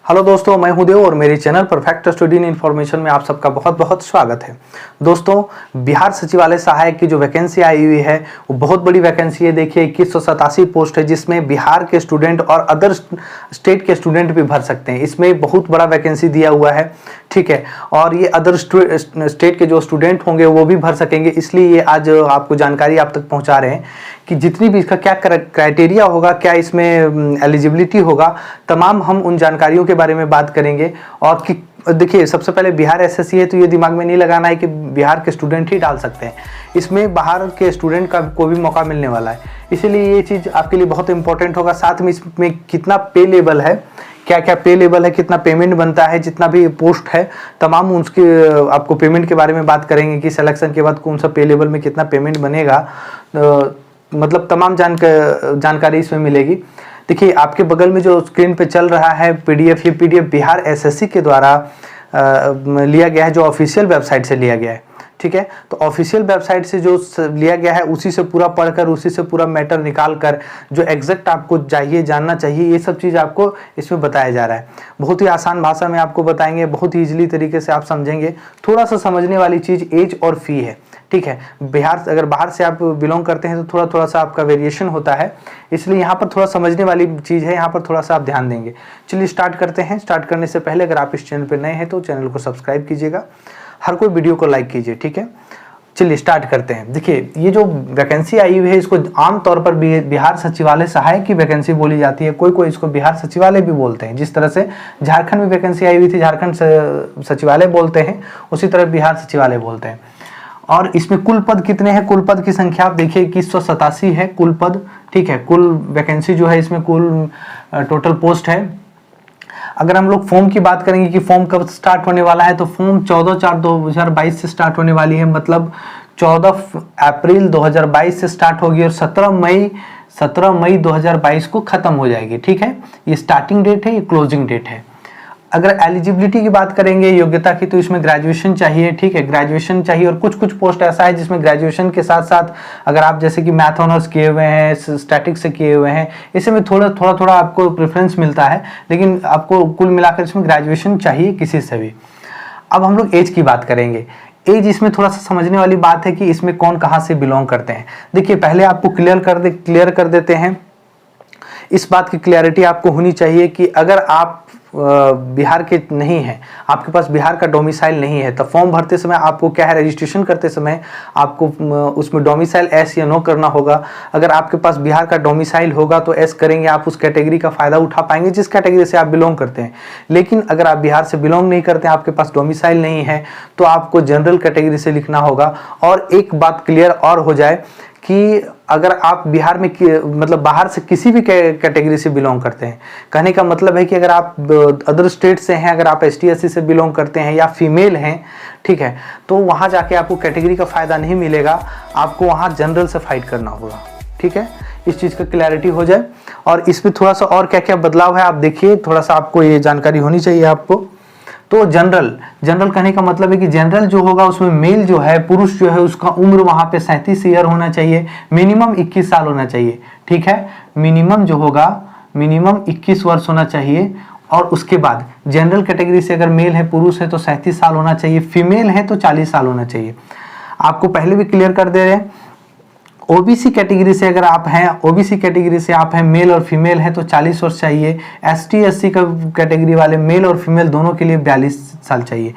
Hello दोस्तों, मैं हूं देव और मेरे channel perfect study in information में आप सबका बहुत बहुत स्वागत है। दोस्तों, बिहार सचिवालय सहायक की जो वैकेंसी आई हुई है वो बहुत बड़ी वैकेंसी है। देखिए 2187 पोस्ट है जिसमें बिहार के स्टूडेंट और अदर स्टेट के स्टूडेंट भी भर सकते हैं। इसमें बहुत बड़ा वैकेंसी दिया हुआ है, ठीक है। और ये अदर स्टेट के जो स्टूडेंट होंगे वो भी भर सकेंगे, इसलिए ये आज आपको जानकारी आप तक पहुँचा रहे हैं कि जितनी भी इसका क्या क्राइटेरिया होगा, क्या इसमें एलिजिबिलिटी होगा, तमाम हम उन जानकारियों के बारे में बात करेंगे। और कि देखिए, सबसे पहले बिहार एसएससी है तो ये दिमाग में नहीं लगाना है कि बिहार के स्टूडेंट ही डाल सकते हैं। इसमें बाहर के स्टूडेंट का को भी मौका मिलने वाला है, इसीलिए ये चीज़ आपके लिए बहुत इंपॉर्टेंट होगा। साथ में इसमें कितना पे लेवल है, क्या क्या पे लेवल है, कितना पेमेंट बनता है, जितना भी पोस्ट है तमाम उसके आपको पेमेंट के बारे में बात करेंगे कि सिलेक्शन के बाद कौन सा पे लेवल में कितना पेमेंट बनेगा। मतलब तमाम जानकारी इसमें मिलेगी। देखिए, आपके बगल में जो स्क्रीन पे चल रहा है पीडीएफ, ये पीडीएफ बिहार एसएससी के द्वारा लिया गया है, जो ऑफिशियल वेबसाइट से लिया गया है, ठीक है। तो ऑफिशियल वेबसाइट से जो लिया गया है उसी से पूरा पढ़कर, उसी से पूरा मैटर निकाल कर जो एग्जैक्ट आपको चाहिए, जानना चाहिए, ये सब चीज़ आपको इसमें बताया जा रहा है। बहुत ही आसान भाषा में आपको बताएंगे, बहुत ही ईजिली तरीके से आप समझेंगे। थोड़ा सा समझने वाली चीज़ एज और फी है, ठीक है। बिहार, अगर बाहर से आप बिलोंग करते हैं तो थोड़ा सा आपका वेरिएशन होता है, इसलिए यहाँ पर थोड़ा समझने वाली चीज़ है, यहाँ पर थोड़ा सा आप ध्यान देंगे। चलिए स्टार्ट करते हैं। स्टार्ट करने से पहले अगर आप इस चैनल पर नए हैं तो चैनल को सब्सक्राइब कीजिएगा, हर कोई वीडियो को लाइक कीजिए, ठीक है। चलिए स्टार्ट करते हैं। देखिए, ये जो वैकेंसी आई हुई है इसको आमतौर पर बिहार सचिवालय सहायक की वैकेंसी बोली जाती है। कोई इसको बिहार सचिवालय भी बोलते हैं। जिस तरह से झारखंड में वैकेंसी आई हुई थी, झारखंड सचिवालय बोलते हैं, उसी तरह बिहार सचिवालय बोलते हैं। और इसमें कुल पद कितने हैं? कुल पद की संख्या आप देखिए 2187 है कुल पद, ठीक है। कुल वैकेंसी जो है इसमें कुल टोटल पोस्ट है। अगर हम लोग फॉर्म की बात करेंगे कि फॉर्म कब स्टार्ट होने वाला है, तो फॉर्म 14/4/2022 से स्टार्ट होने वाली है। मतलब 14 अप्रैल 2022 से स्टार्ट होगी और 17 मई 2022 को खत्म हो जाएगी, ठीक है। ये स्टार्टिंग डेट है, ये क्लोजिंग डेट है। अगर एलिजिबिलिटी की बात करेंगे, योग्यता की, तो इसमें ग्रेजुएशन चाहिए, ठीक है। ग्रेजुएशन चाहिए और कुछ पोस्ट ऐसा है जिसमें ग्रेजुएशन के साथ साथ अगर आप जैसे कि मैथ ऑनर्स किए हुए हैं, स्टैटिक्स से किए हुए हैं, इसमें थोड़ा आपको प्रेफरेंस मिलता है, लेकिन आपको कुल मिलाकर इसमें ग्रेजुएशन चाहिए किसी से भी। अब हम लोग एज की बात करेंगे। एज इसमें थोड़ा सा समझने वाली बात है कि इसमें कौन कहाँ से बिलोंग करते हैं। देखिए, पहले आपको क्लियर कर देते हैं। इस बात की क्लैरिटी आपको होनी चाहिए कि अगर आप बिहार के नहीं हैं, आपके पास बिहार का डोमिसाइल नहीं है, तो फॉर्म भरते समय आपको क्या है, रजिस्ट्रेशन करते समय आपको उसमें डोमिसाइल एस या नो करना होगा। अगर आपके पास बिहार का डोमिसाइल होगा तो एस करेंगे, आप उस कैटेगरी का फायदा उठा पाएंगे जिस कैटेगरी से आप बिलोंग करते हैं। लेकिन अगर आप बिहार से बिलोंग नहीं करते हैं, आपके पास डोमिसाइल नहीं है, तो आपको जनरल कैटेगरी से लिखना होगा। और एक बात क्लियर और हो जाए कि अगर आप बिहार में मतलब बाहर से किसी भी कैटेगरी से बिलोंग करते हैं, कहने का मतलब है कि अगर आप अदर स्टेट से हैं, अगर आप एसटी एससी से बिलोंग करते हैं या फीमेल हैं, ठीक है, तो वहाँ जाके आपको कैटेगरी का फ़ायदा नहीं मिलेगा, आपको वहाँ जनरल से फाइट करना होगा, ठीक है। इस चीज़ का क्लैरिटी हो जाए। और इसमें थोड़ा सा और क्या क्या बदलाव है आप देखिए, थोड़ा सा आपको ये जानकारी होनी चाहिए आपको। तो जनरल कहने का मतलब है कि जनरल जो होगा उसमें मेल जो है, पुरुष जो है, उसका उम्र वहां पे 37 ईयर होना चाहिए, मिनिमम 21 साल होना चाहिए, ठीक है। मिनिमम जो होगा, मिनिमम 21 वर्ष होना चाहिए। और उसके बाद जनरल कैटेगरी से अगर मेल है, पुरुष है, तो 37 साल होना चाहिए, फीमेल है तो 40 साल होना चाहिए। आपको पहले भी क्लियर कर दे रहे हैं। ओबीसी कैटेगरी से अगर आप हैं, ओबीसी कैटेगरी से आप हैं, मेल और फीमेल है तो 40 वर्ष चाहिए। एसटी एससी का कैटेगरी वाले मेल और फीमेल दोनों के लिए 42 साल चाहिए।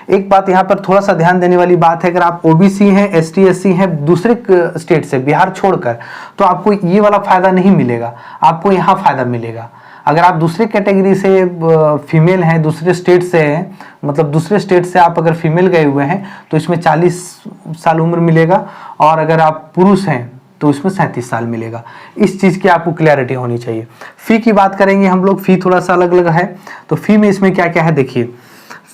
एक बात यहाँ पर थोड़ा सा ध्यान देने वाली बात है, अगर आप ओबीसी हैं, एसटी एससी हैं दूसरे स्टेट से, बिहार छोड़कर, तो आपको ये वाला फायदा नहीं मिलेगा, आपको यहाँ फायदा मिलेगा। अगर आप दूसरे कैटेगरी से फीमेल हैं, दूसरे स्टेट से हैं, मतलब दूसरे स्टेट से आप अगर फीमेल गए हुए हैं तो इसमें 40 साल उम्र मिलेगा। और अगर आप पुरुष हैं तो इसमें 37 साल मिलेगा। इस चीज़ की आपको क्लैरिटी होनी चाहिए। फ़ी की बात करेंगे हम लोग, फ़ी थोड़ा सा अलग अलग है। तो फ़ी में इसमें क्या क्या है देखिए।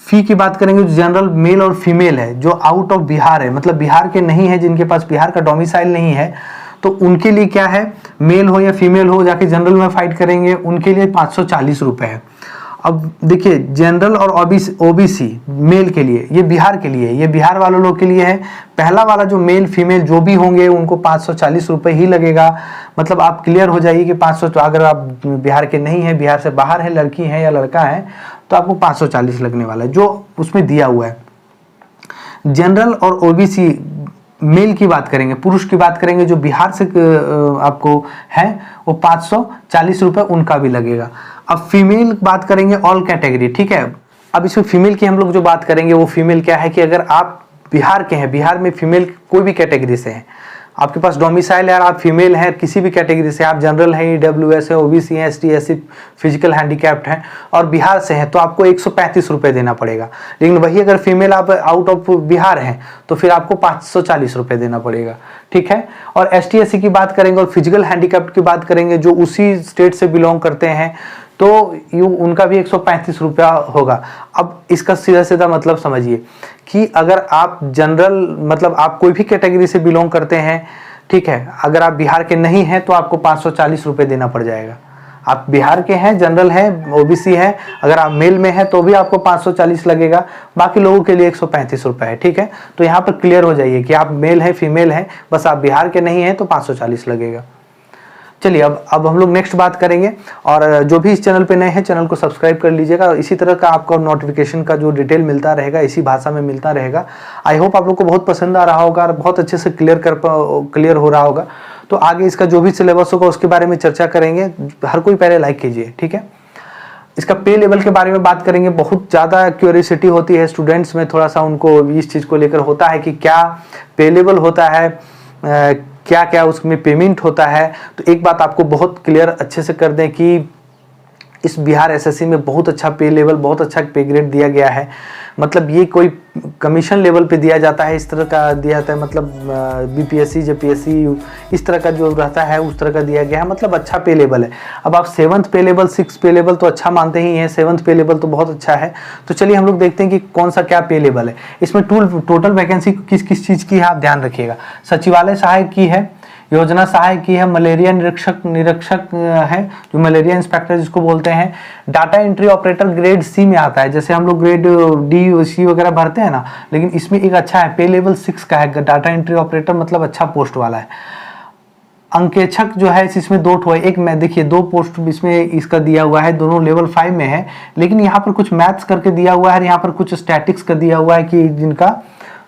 फ़ी की बात करेंगे, जो जनरल मेल और फीमेल है, जो आउट ऑफ बिहार है, मतलब बिहार के नहीं है, जिनके पास बिहार का डोमिसाइल नहीं है, तो उनके लिए क्या है, मेल हो या फीमेल हो, जाके जनरल में फाइट करेंगे, उनके लिए 540 रुपये है। अब देखिए जनरल और ओबीसी मेल के लिए, ये बिहार के लिए, ये बिहार वालों लोग के लिए है। पहला वाला जो मेल फीमेल जो भी होंगे उनको 540 रुपये ही लगेगा। मतलब आप क्लियर हो जाइए कि 500, तो अगर आप बिहार के नहीं है, बिहार से बाहर है, लड़की है या लड़का है, तो आपको 540 लगने वाला है जो उसमें दिया हुआ है। जनरल और ओबीसी मेल की बात करेंगे, पुरुष की बात करेंगे, जो बिहार से आपको है वो 540 रुपये उनका भी लगेगा। अब फीमेल बात करेंगे ऑल कैटेगरी, ठीक है। अब इसमें फीमेल की हम लोग जो बात करेंगे वो फीमेल क्या है कि अगर आप बिहार के हैं, बिहार में फीमेल कोई भी कैटेगरी से हैं, आपके पास डोमिसाइल है और आप फीमेल हैं किसी भी कैटेगरी से, आप जनरल हैं, ईडब्ल्यूएस है, ओबीसी हैं, एसटी एससी, फिजिकल हैंडीकैप्ड हैं और बिहार से हैं, तो आपको 135 रुपये देना पड़ेगा। लेकिन वही अगर फीमेल आप आउट ऑफ बिहार हैं तो फिर आपको 540 रुपये देना पड़ेगा, ठीक है। और एसटी एससी की बात करेंगे और फिजिकल हैंडीकैप्ड की बात करेंगे जो उसी स्टेट से बिलोंग करते हैं, तो उनका भी 135 रुपया होगा। अब इसका सीधा सीधा मतलब समझिए कि अगर आप जनरल, मतलब आप कोई भी कैटेगरी से बिलोंग करते हैं, ठीक है, अगर आप बिहार के नहीं हैं तो आपको 540 रुपये देना पड़ जाएगा। आप बिहार के हैं, जनरल हैं, ओबीसी हैं, अगर आप मेल में हैं तो भी आपको 540 लगेगा, बाकी लोगों के लिए 135 रुपये है, ठीक है। तो यहाँ पर क्लियर हो जाइए कि आप मेल हैं, फीमेल हैं, बस आप बिहार के नहीं हैं तो 540 लगेगा। चलिए अब हम लोग नेक्स्ट बात करेंगे, और जो भी इस चैनल पे नए हैं चैनल को सब्सक्राइब कर लीजिएगा। इसी तरह का आपको नोटिफिकेशन का जो डिटेल मिलता रहेगा इसी भाषा में मिलता रहेगा। आई होप आप लोग को बहुत पसंद आ रहा होगा और बहुत अच्छे से क्लियर हो रहा होगा। तो आगे इसका जो भी सिलेबस होगा उसके बारे में चर्चा करेंगे। हर कोई पहले लाइक कीजिए, ठीक है। इसका पे लेवल के बारे में बात करेंगे। बहुत ज़्यादा क्यूरियोसिटी होती है स्टूडेंट्स में, थोड़ा सा उनको इस चीज़ को लेकर होता है कि क्या पे लेवल होता है, क्या क्या उसमें पेमेंट होता है। तो एक बात आपको बहुत क्लियर अच्छे से कर दें कि इस बिहार एसएससी में बहुत अच्छा पे लेवल, बहुत अच्छा पे ग्रेड दिया गया है। मतलब ये कोई कमीशन लेवल पे दिया जाता है, इस तरह का दिया जाता है। मतलब बीपीएससी, जेपीएससी इस तरह का जो रहता है उस तरह का दिया गया है। मतलब अच्छा पे लेवल है। अब आप 7th पे लेवल, 6th पे लेवल तो अच्छा मानते ही हैं, 7th पे लेवल तो बहुत अच्छा है। तो चलिए हम लोग देखते हैं कि कौन सा क्या पे लेवल है। इसमें टोटल वैकेंसी किस किस चीज़ की है आप ध्यान रखिएगा। सचिवालय सहायक की है, योजना सहायक की है, मलेरिया निरीक्षक है जो मलेरिया इंस्पेक्टर जिसको बोलते हैं, data entry operator grade C में आता है। जैसे हम लोग ग्रेड डी सी वगैरह भरते हैं ना, लेकिन इसमें एक अच्छा है, पे लेवल 6 का है डाटा एंट्री ऑपरेटर, मतलब अच्छा पोस्ट वाला है। अंकेक्षक जो है इसमें 2 ठो है, एक मैं देखिए 2 पोस्ट इसमें इसका दिया हुआ है, दोनों लेवल 5 में है, लेकिन यहाँ पर कुछ मैथ्स करके दिया हुआ है, यहाँ पर कुछ स्टैटिक्स का दिया हुआ है कि जिनका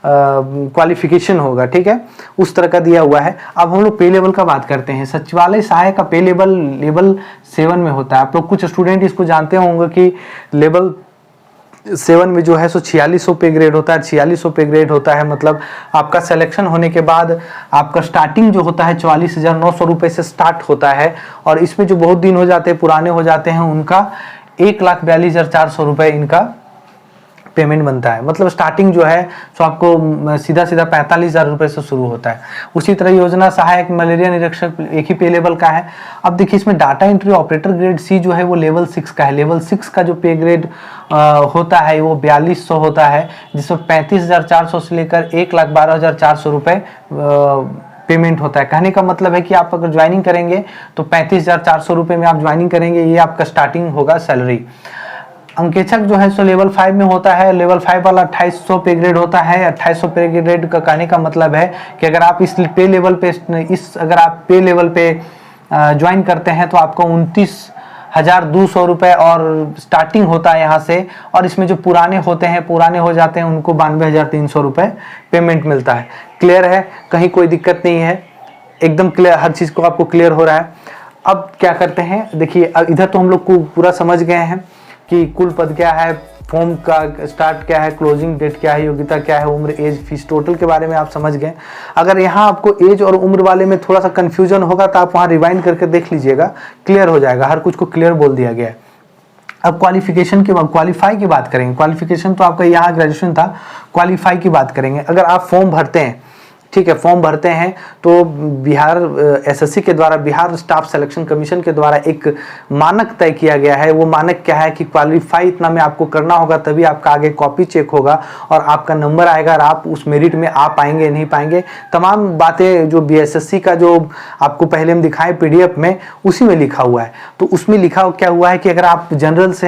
क्वालिफिकेशन होगा, ठीक है, उस तरह का दिया हुआ है। अब हम लोग पे लेवल का बात करते हैं। सचिवालय सहायक का पे लेवल 7 में होता है। आप लोग कुछ स्टूडेंट इसको जानते होंगे कि लेवल 7 में जो है सो 4600 पे ग्रेड होता है। 4600 पे ग्रेड होता है, मतलब आपका सिलेक्शन होने के बाद आपका स्टार्टिंग जो होता है 44,900 रुपये से स्टार्ट होता है, और इसमें जो बहुत दिन हो जाते हैं, पुराने हो जाते हैं, उनका 1,42,400 रुपये इनका पेमेंट बनता है। मतलब स्टार्टिंग जो है तो आपको सीधा 45,000 रुपये से शुरू होता है। उसी तरह योजना सहायक, मलेरिया निरीक्षक एक ही पे लेवल का है। अब देखिए इसमें data entry operator grade C जो है वो लेवल 6 का है। लेवल 6 का जो पे ग्रेड होता है वो 4200 होता है, जिसमें 35,400 से लेकर 1,12,400 रुपये पेमेंट होता है। कहने का मतलब है कि आप अगर ज्वाइनिंग करेंगे तो 35,400 रुपये में आप ज्वाइनिंग करेंगे, ये आपका स्टार्टिंग होगा सैलरी। अंकेक्षक जो है सो लेवल 5 में होता है। लेवल 5 वाला 2800 पे ग्रेड होता है। 2800 पे ग्रेड का कहने का मतलब है कि अगर आप इस पे लेवल पे अगर आप पे लेवल पे ज्वाइन करते हैं तो आपको 29,200 रुपये और स्टार्टिंग होता है यहाँ से। और इसमें जो पुराने हो जाते हैं उनको 92,300 रुपये पेमेंट मिलता है। क्लियर है, कहीं कोई दिक्कत नहीं है, एकदम क्लियर, हर चीज़ को आपको क्लियर हो रहा है। अब क्या करते हैं, देखिए इधर तो हम लोग को पूरा समझ गए हैं कि कुल पद क्या है, फॉर्म का स्टार्ट क्या है, क्लोजिंग डेट क्या है, योग्यता क्या है, उम्र, एज, फीस, टोटल के बारे में आप समझ गए। अगर यहाँ आपको एज और उम्र वाले में थोड़ा सा कंफ्यूजन होगा तो आप वहाँ रिवाइंड करके देख लीजिएगा, क्लियर हो जाएगा। हर कुछ को क्लियर बोल दिया गया है। अब क्वालिफिकेशन की क्वालिफाई की बात करेंगे। क्वालिफिकेशन तो आपका यहाँ ग्रेजुएशन था, क्वालिफाई की बात करेंगे। अगर आप फॉर्म भरते हैं ठीक है, फॉर्म भरते हैं तो बिहार एसएससी के द्वारा, बिहार स्टाफ सिलेक्शन कमीशन के द्वारा एक मानक तय किया गया है। वो मानक क्या है कि क्वालिफाई इतना में आपको करना होगा, तभी आपका आगे कॉपी चेक होगा और आपका नंबर आएगा और आप उस मेरिट में आ पाएंगे नहीं पाएंगे, तमाम बातें जो बीएसएससी का जो आपको पहले हम दिखाए पीडीएफ में, उसी में लिखा हुआ है। तो उसमें लिखा क्या हुआ है कि अगर आप जनरल से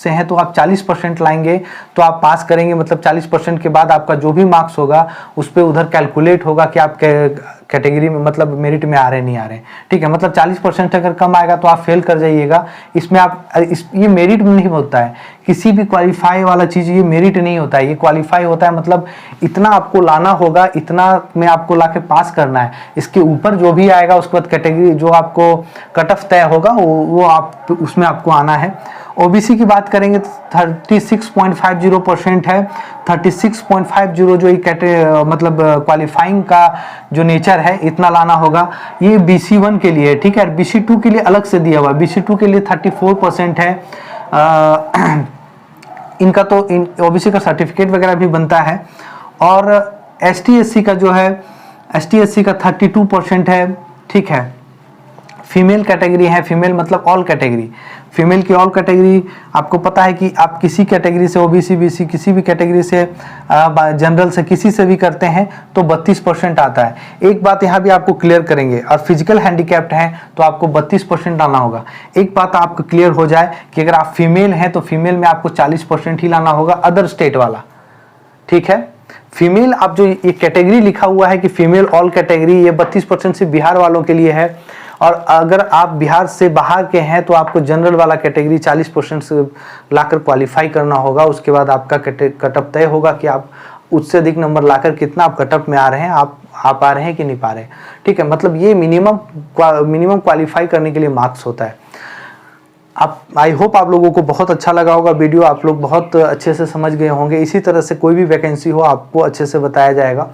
हैं तो आप 40% लाएंगे तो आप पास करेंगे, मतलब 40% के बाद आपका जो भी मार्क्स होगा उस पर उधर कैलकुलेट होगा कि आप कैटेगरी में, मतलब मेरिट में आ रहे नहीं आ रहे। ठीक है, मतलब 40% अगर कम आएगा तो आप फेल कर जाइएगा। इसमें आप ये मेरिट नहीं होता है, किसी भी क्वालिफाई वाला चीज़ ये मेरिट नहीं होता है, ये क्वालिफाई होता है मतलब इतना आपको लाना होगा, इतना में आपको लाके पास करना है। इसके ऊपर जो भी आएगा उसके बाद कैटेगरी जो आपको कट ऑफ तय होगा वो आप उसमें आपको आना है। ओबीसी की बात करेंगे तो 36.50% है। 36.50 जो मतलब क्वालिफाइंग का जो नेचर है, इतना लाना होगा। ये BC1 के लिए, ठीक है। BC2 के लिए अलग से दिया हुआ, BC2 के लिए 34% है। इनका तो ओबीसी का सर्टिफिकेट वगैरह भी बनता है। और ST/SC का जो है, ST/SC का 32% है, ठीक है। फीमेल कैटेगरी है, फीमेल मतलब ऑल कैटेगरी, फीमेल की ऑल कैटेगरी आपको पता है कि आप किसी कैटेगरी से, ओबीसी BC किसी भी कैटेगरी से, जनरल से, किसी से भी करते हैं तो 32% आता है। एक बात यहाँ भी आपको क्लियर करेंगे, और फिजिकल हैंडीकैप्ड हैं तो आपको 32% लाना होगा। एक बात आपको क्लियर हो जाए कि अगर आप फीमेल हैं तो फीमेल में आपको 40% ही लाना होगा, अदर स्टेट वाला, ठीक है। फीमेल आप जो ये कैटेगरी लिखा हुआ है कि फीमेल ऑल कैटेगरी, ये 32% सिर्फ बिहार वालों के लिए है। और अगर आप बिहार से बाहर के हैं तो आपको जनरल वाला कैटेगरी 40% से लाकर क्वालिफाई करना होगा। उसके बाद आपका कटअप तय होगा कि आप उससे अधिक नंबर लाकर कितना आप कटअप में आ रहे हैं, आप पा रहे हैं कि नहीं पा रहे, ठीक है। मतलब ये मिनिमम क्वालिफाई करने के लिए मार्क्स होता है। आई होप आप लोगों को बहुत अच्छा लगा होगा वीडियो, आप लोग बहुत अच्छे से समझ गए होंगे। इसी तरह से कोई भी वैकेंसी हो आपको अच्छे से बताया जाएगा।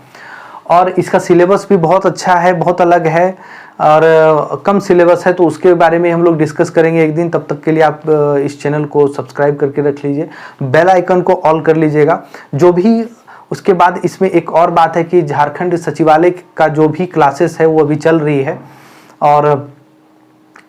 और इसका सिलेबस भी बहुत अच्छा है, बहुत अलग है, और कम सिलेबस है तो उसके बारे में हम लोग डिस्कस करेंगे एक दिन। तब तक के लिए आप इस चैनल को सब्सक्राइब करके रख लीजिए, बेल आइकन को ऑल कर लीजिएगा जो भी। उसके बाद इसमें एक और बात है कि झारखंड सचिवालय का जो भी क्लासेस है वो अभी चल रही है, और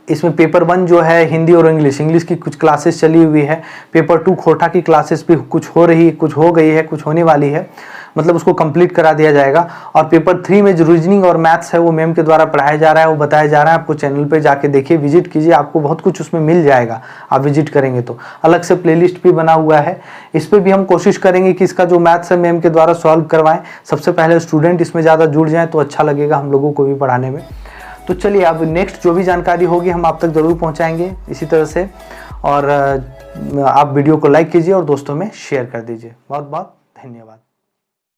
इसमें पेपर 1 जो है हिंदी और इंग्लिश की कुछ क्लासेस चली हुई है। पेपर 2 खोटा की क्लासेस भी कुछ हो गई है, कुछ होने वाली है, मतलब उसको कंप्लीट करा दिया जाएगा। और पेपर 3 में जो रीजनिंग और मैथ्स है वो मैम के द्वारा पढ़ाया जा रहा है, वो बताया जा रहा है। आपको चैनल पे जाके देखिए, विजिट कीजिए, आपको बहुत कुछ उसमें मिल जाएगा। आप विजिट करेंगे तो अलग से प्लेलिस्ट भी बना हुआ है, इस पर भी हम कोशिश करेंगे कि इसका जो मैथ्स है मैम के द्वारा सॉल्व करवाएं। सबसे पहले स्टूडेंट इसमें ज़्यादा जुड़ जाएँ तो अच्छा लगेगा हम लोगों को भी पढ़ाने में। तो चलिए, अब नेक्स्ट जो भी जानकारी होगी हम आप तक ज़रूर पहुंचाएंगे इसी तरह से। और आप वीडियो को लाइक कीजिए और दोस्तों में शेयर कर दीजिए। बहुत बहुत धन्यवाद।